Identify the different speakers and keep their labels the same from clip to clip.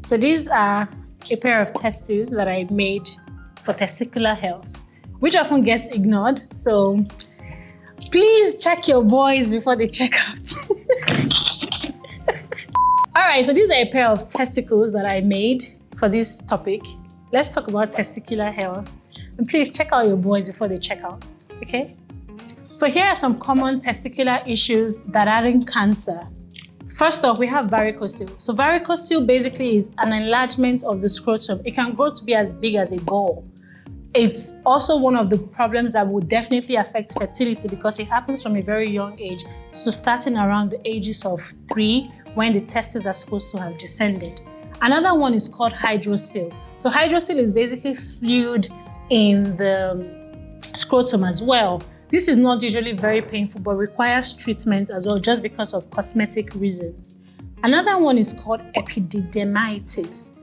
Speaker 1: So these are a pair of testes that I made for testicular health, which often gets ignored. So please check your boys before they check out. All right, so these are a pair of testicles that I made for this topic. Let's talk about testicular health. And please check out your boys before they check out, okay? So here are some common testicular issues that are in cancer. First off, we have varicocele. So varicocele basically is an enlargement of the scrotum. It can grow to be as big as a ball. It's also one of the problems that will definitely affect fertility because it happens from a very young age. So starting around the ages of 3, when the testes are supposed to have descended. Another one is called hydrocele. So hydrocele is basically fluid in the scrotum as well. This is not usually very painful, but requires treatment as well, just because of cosmetic reasons. Another one is called epididymitis.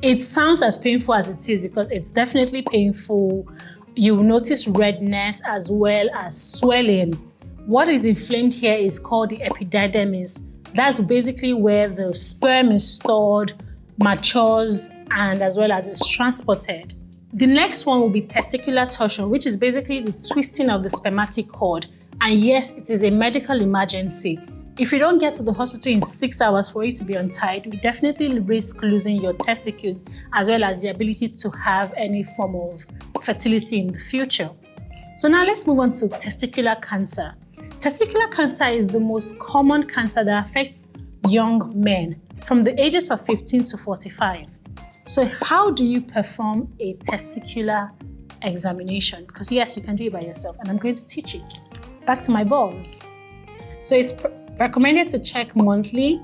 Speaker 1: It sounds as painful as it is because it's definitely painful. You will notice redness as well as swelling. What is inflamed here is called the epididymis. That's basically where the sperm is stored, matures, and as well as it's transported. The next one will be testicular torsion, which is basically the twisting of the spermatic cord. And yes, it is a medical emergency. If you don't get to the hospital in 6 hours for it to be untied, you definitely risk losing your testicles as well as the ability to have any form of fertility in the future. So now let's move on to testicular cancer. Testicular cancer is the most common cancer that affects young men from the ages of 15 to 45. So how do you perform a testicular examination? Because yes, you can do it by yourself, and I'm going to teach you. Back to my balls. So it's recommended to check monthly,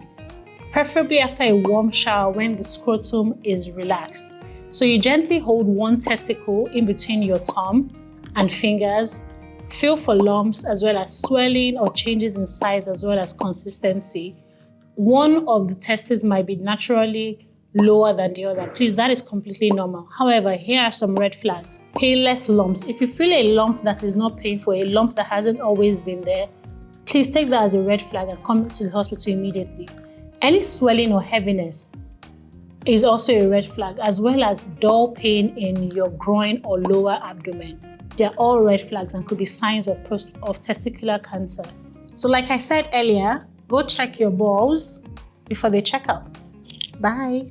Speaker 1: preferably after a warm shower when the scrotum is relaxed. So you gently hold one testicle in between your thumb and fingers, feel for lumps as well as swelling or changes in size as well as consistency. One of the testes might be naturally lower than the other. Please, that is completely normal. However, here are some red flags. Painless lumps. If you feel a lump that is not painful, a lump that hasn't always been there, please take that as a red flag and come to the hospital immediately. Any swelling or heaviness is also a red flag, as well as dull pain in your groin or lower abdomen. They're all red flags and could be signs of testicular cancer. So like I said earlier, go check your balls before they check out. Bye.